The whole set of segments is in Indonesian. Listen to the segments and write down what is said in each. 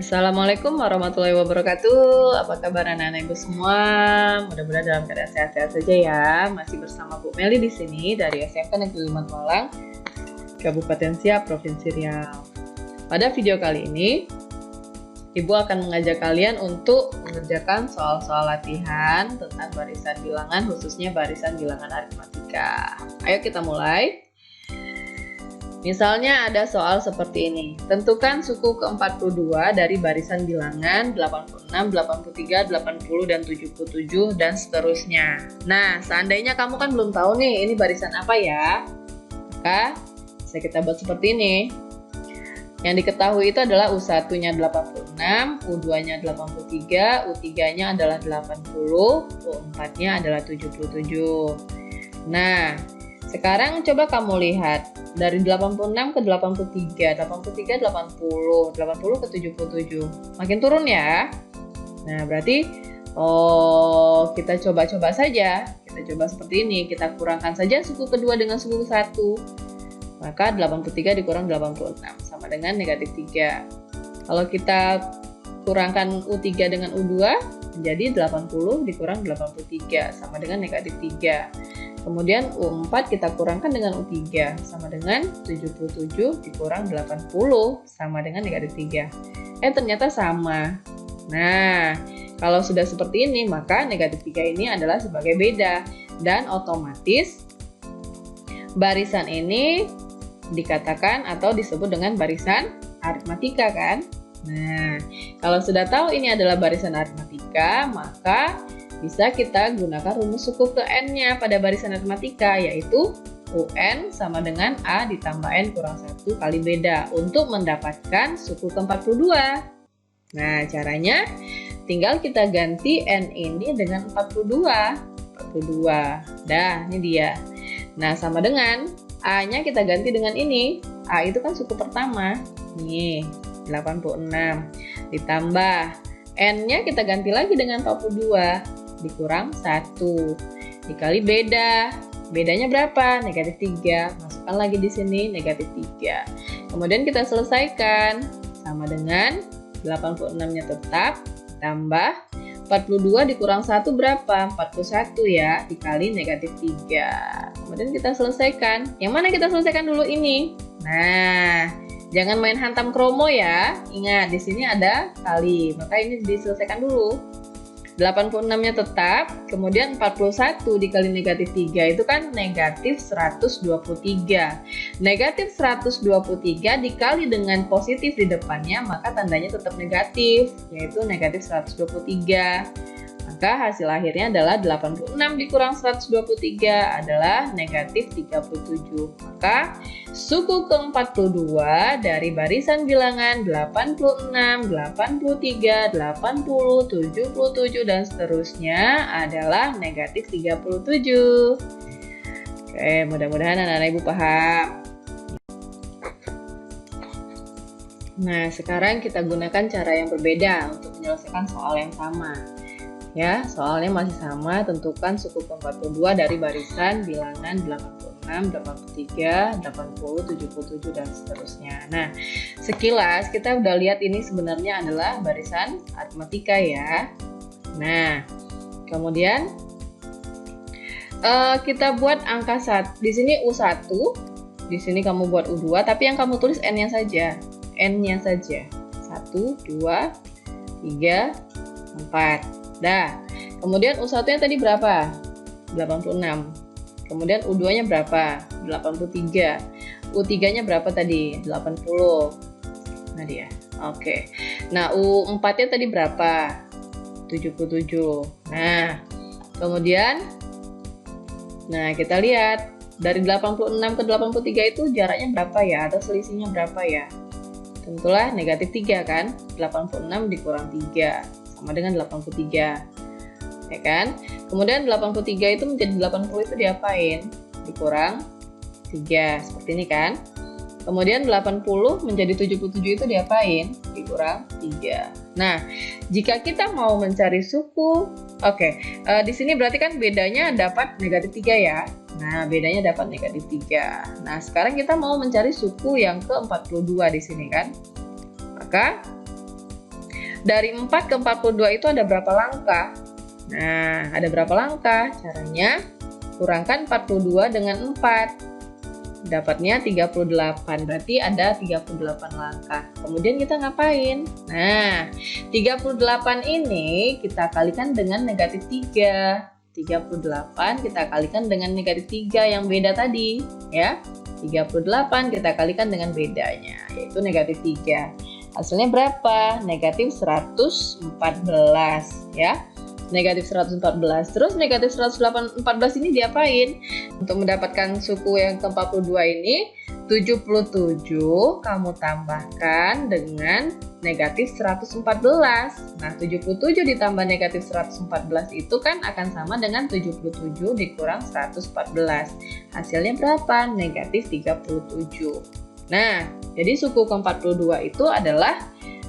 Assalamualaikum warahmatullahi wabarakatuh. Apa kabar anak-anak ibu semua? Mudah-mudahan dalam keadaan sehat-sehat saja ya. Masih bersama Bu Meli di sini dari SMK Negeri 5 Malang, Kabupaten Siak, Provinsi Riau. Pada video kali ini, Ibu akan mengajak kalian untuk mengerjakan soal-soal latihan tentang barisan bilangan, khususnya barisan bilangan aritmatika. Ayo kita mulai. Misalnya ada soal seperti ini. Tentukan suku ke-42 dari barisan bilangan 86, 83, 80, dan 77, dan seterusnya. Nah, seandainya kamu kan belum tahu nih, ini barisan apa ya? Maka, bisa kita buat seperti ini. Yang diketahui itu adalah U1-nya 86, U2-nya 83, U3-nya adalah 80, U4-nya adalah 77. Nah, sekarang coba kamu lihat. Dari 86 ke 83, 83, 80, 80 ke 77. Makin turun ya. Nah, berarti kita coba-coba saja. Kita coba seperti ini. Kita kurangkan saja suku kedua dengan suku satu. Maka 83 dikurang 86 sama dengan negatif 3. Kalau kita kurangkan U3 dengan U2 menjadi 80 dikurang 83 sama dengan negatif 3. Kemudian U4 kita kurangkan dengan U3 sama dengan 77 dikurang 80 sama dengan negatif 3. Ternyata sama. Nah, kalau sudah seperti ini maka negatif 3 ini adalah sebagai beda. Dan otomatis barisan ini dikatakan atau disebut dengan barisan aritmatika kan? Nah, kalau sudah tahu ini adalah barisan aritmatika maka bisa kita gunakan rumus suku ke N-nya pada barisan aritmatika, yaitu UN sama dengan A ditambah N kurang 1 kali beda untuk mendapatkan suku ke-42. Nah, caranya tinggal kita ganti N ini dengan 42. Dah, ini dia. Nah, sama dengan A-nya kita ganti dengan ini. A itu kan suku pertama. Nih, 86. Ditambah N-nya kita ganti lagi dengan 42. Dikurang 1 dikali beda. Bedanya berapa? Negatif 3. Masukkan lagi di sini negatif 3. Kemudian kita selesaikan. Sama dengan 86-nya tetap tambah 42 dikurang 1 berapa? 41 ya, dikali negatif 3. Kemudian kita selesaikan. Yang mana kita selesaikan dulu ini? Nah, jangan main hantam kromo ya. Ingat, di sini ada kali. Maka ini diselesaikan dulu. 86-nya tetap, kemudian 41 dikali negatif 3 itu kan negatif 123. Negatif 123 dikali dengan positif di depannya, maka tandanya tetap negatif, yaitu negatif 123. Maka hasil akhirnya adalah 86 dikurang 123 adalah negatif 37. Maka suku ke-42 dari barisan bilangan 86, 83, 80, 77, dan seterusnya adalah negatif 37. Oke, mudah-mudahan anak-anak ibu paham. Nah, sekarang kita gunakan cara yang berbeda untuk menyelesaikan soal yang sama. Ya, soalnya masih sama, tentukan suku ke-42 dari barisan bilangan 86, 83, 80, 77, dan seterusnya. Nah, sekilas kita udah lihat ini sebenarnya adalah barisan aritmatika ya. Nah, kemudian kita buat angka 1. Di sini U1, di sini kamu buat U2, tapi yang kamu tulis N-nya saja. N-nya saja. 1, 2, 3, 4. Dah, kemudian U1-nya tadi berapa? 86. Kemudian U2-nya berapa? 83. U3-nya berapa tadi? 80. Nah dia. Oke. Nah, U4-nya tadi berapa? 77. Nah, kemudian kita lihat dari 86 ke 83 itu jaraknya berapa ya? Atau selisihnya berapa ya? Tentulah negatif 3 kan? 86 dikurang 3 sama dengan 83, ya kan? Kemudian 83 itu menjadi 80 itu diapain? Dikurang 3, seperti ini kan? Kemudian 80 menjadi 77 itu diapain? Dikurang 3. Nah, jika kita mau mencari suku, di sini berarti kan bedanya dapat negatif 3 ya. Nah, bedanya dapat negatif 3. Nah, sekarang kita mau mencari suku yang ke-42 di sini kan? Maka Dari 4 ke 42 itu ada berapa langkah? Nah, ada berapa langkah? Caranya, kurangkan 42 dengan 4. Dapatnya 38, berarti ada 38 langkah. Kemudian kita ngapain? Nah, 38 ini kita kalikan dengan negatif 3. 38 kita kalikan dengan negatif 3 yang beda tadi, ya. 38 kita kalikan dengan bedanya, yaitu negatif 3. Hasilnya berapa? Negatif 114, ya. Negatif 114. Terus negatif 114 ini diapain? Untuk mendapatkan suku yang ke-42 ini, 77 kamu tambahkan dengan negatif 114. Nah, 77 ditambah negatif 114 itu kan akan sama dengan 77 dikurang 114. Hasilnya berapa? Negatif 37. Nah, jadi suku ke-42 itu adalah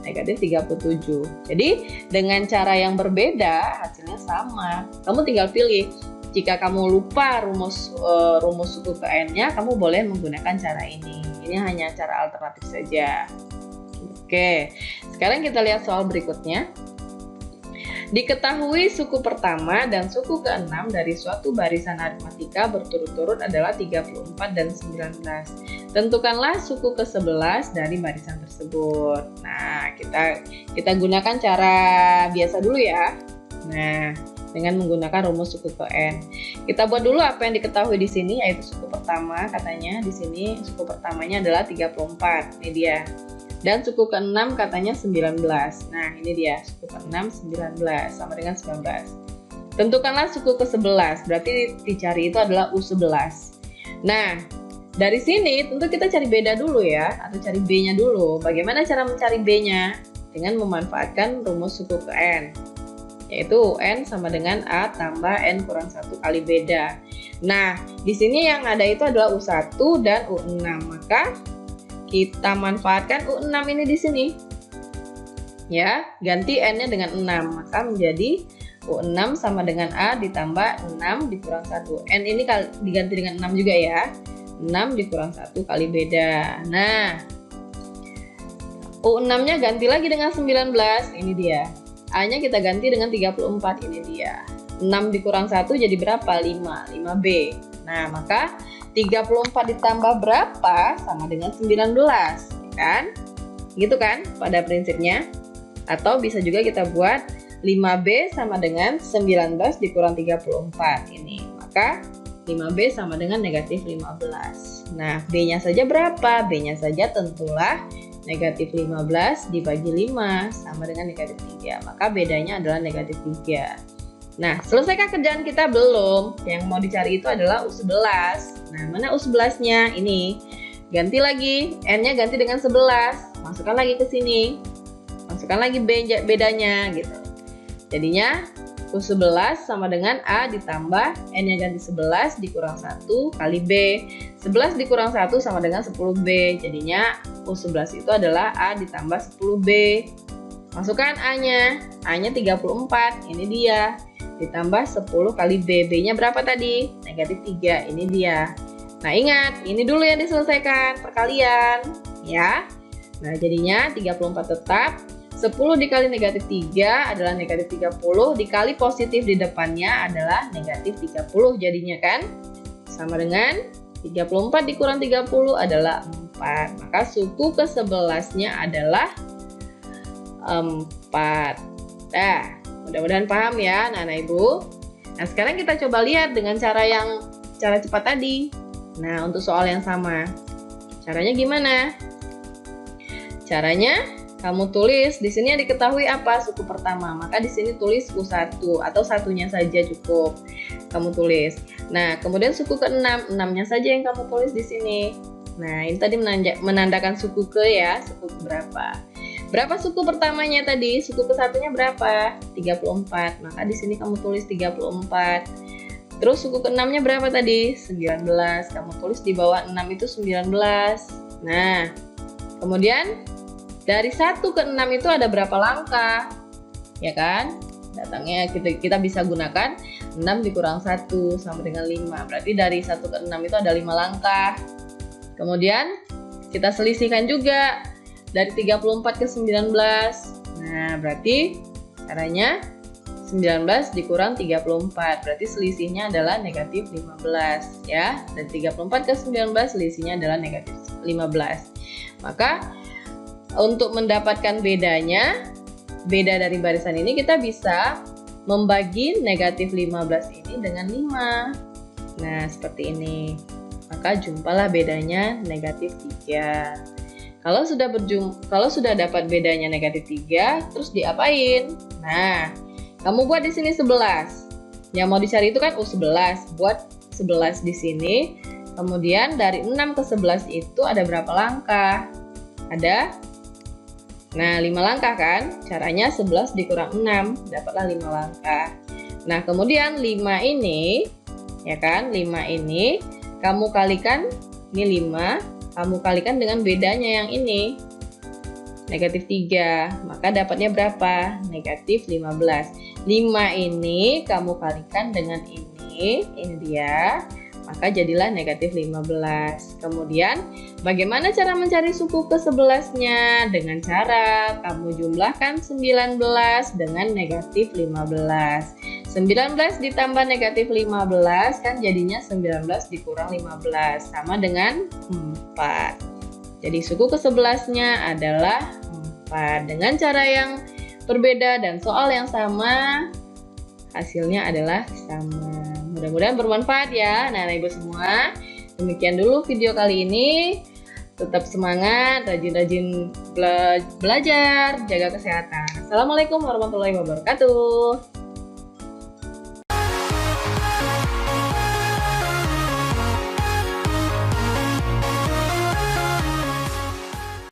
negatif 37. Jadi dengan cara yang berbeda hasilnya sama. Kamu tinggal pilih. Jika kamu lupa rumus suku ke n-nya, kamu boleh menggunakan cara ini. Ini hanya cara alternatif saja. Oke, sekarang kita lihat soal berikutnya. Diketahui suku pertama dan suku ke-6 dari suatu barisan aritmatika berturut-turut adalah 34 dan 19. Tentukanlah suku ke-11 dari barisan tersebut. Nah, kita gunakan cara biasa dulu ya. Nah, dengan menggunakan rumus suku ke n. Kita buat dulu apa yang diketahui di sini, yaitu suku pertama. Katanya di sini suku pertamanya adalah 34. Ini dia. Dan suku ke-6 katanya 19. Nah, ini dia. Suku ke-6 19 sama dengan 19. Tentukanlah suku ke-11. Berarti dicari itu adalah U11. Nah, dari sini tentu kita cari beda dulu ya, atau cari B-nya dulu. Bagaimana cara mencari B-nya? Dengan memanfaatkan rumus suku ke n, yaitu UN sama dengan A tambah N kurang 1 kali beda. Nah, di sini yang ada itu adalah U1 dan U6. Maka kita manfaatkan U6 ini di sini. Ya, ganti N-nya dengan 6. Maka menjadi U6 sama dengan A ditambah 6 dikurang 1. N ini diganti dengan 6 juga ya. 6 dikurang 1 kali beda. Nah, U6-nya ganti lagi dengan 19. Ini dia. A-nya kita ganti dengan 34. Ini dia. 6 dikurang 1 jadi berapa? 5. 5B. Nah, maka 34 ditambah berapa sama dengan 19, kan? Gitu kan pada prinsipnya? Atau bisa juga kita buat 5B sama dengan 19 dikurang 34 ini. Maka 5B sama dengan negatif 15. Nah, B-nya saja berapa? B-nya saja tentulah negatif 15 dibagi 5 sama dengan negatif 3. Maka bedanya adalah negatif 3. Nah, selesaikah kerjaan kita? Belum. Yang mau dicari itu adalah U11. Nah, mana U11-nya? Ini. Ganti lagi. N-nya ganti dengan 11. Masukkan lagi ke sini. Masukkan lagi bedanya gitu. Jadinya U11 sama dengan A ditambah N-nya ganti 11 dikurang 1 kali B. 11 dikurang 1 sama dengan 10B. Jadinya U11 itu adalah A ditambah 10B. Masukkan A-nya. A-nya 34. Ini dia. Ditambah 10 kali B. B-nya berapa tadi? Negatif 3. Ini dia. Nah, ingat, ini dulu yang diselesaikan perkalian, ya. Nah, jadinya 34 tetap. 10 dikali negatif 3 adalah negatif 30. Dikali positif di depannya adalah negatif 30 jadinya kan? Sama dengan 34 dikurang 30 adalah 4. Maka suku ke-11-nya adalah 4. Nah, mudah-mudahan paham ya anak-anak ibu. Nah, sekarang kita coba lihat dengan cara cepat tadi. Nah, untuk soal yang sama. Caranya gimana? Caranya kamu tulis di sini yang diketahui apa? Suku pertama. Maka di sini tulis U1 atau satunya saja cukup. Kamu tulis. Nah, kemudian suku ke-6, 6-nya saja yang kamu tulis di sini. Nah, ini tadi menandakan suku ke ya, suku ke berapa? Berapa suku pertamanya tadi? Suku ke-1-nya berapa? 34. Maka di sini kamu tulis 34. Terus suku ke-6-nya berapa tadi? 19. Kamu tulis di bawah 6 itu 19. Nah, kemudian dari 1 ke 6 itu ada berapa langkah? Ya kan? Datangnya kita bisa gunakan 6 dikurang 1 sama dengan 5. Berarti dari 1 ke 6 itu ada 5 langkah. Kemudian kita selisihkan juga. Dari 34 ke 19. Nah, berarti caranya 19 dikurang 34, berarti selisihnya adalah negatif 15 ya. Dan 34 ke 19 selisihnya adalah negatif 15. Maka untuk mendapatkan beda dari barisan ini, kita bisa membagi negatif 15 ini dengan 5. Nah, seperti ini. Maka jumpalah bedanya negatif 3. Kalau sudah dapat bedanya negatif 3, terus diapain? Nah, kamu buat di sini 11. Yang mau dicari itu kan U11. Buat 11 di sini. Kemudian dari 6 ke 11 itu ada berapa langkah? Nah, 5 langkah kan? Caranya 11 dikurang 6, dapatlah 5 langkah. Nah, kemudian 5 ini, ya kan? 5 ini kamu kalikan, ini 5, kamu kalikan dengan bedanya yang ini. Negatif 3, maka dapatnya berapa? Negatif 15. 5 ini kamu kalikan dengan ini dia. Maka jadilah negatif 15. Kemudian bagaimana cara mencari suku ke-11-nya? Dengan cara kamu jumlahkan 19 dengan negatif 15. 19 ditambah negatif 15 kan jadinya 19 dikurang 15 sama dengan 4. Jadi suku ke-11-nya adalah 4. Dengan cara yang berbeda dan soal yang sama, hasilnya adalah sama. Mudah-mudahan bermanfaat ya anak-anak ibu semua. Demikian dulu video kali ini. Tetap semangat, rajin-rajin belajar, jaga kesehatan. Assalamualaikum warahmatullahi wabarakatuh.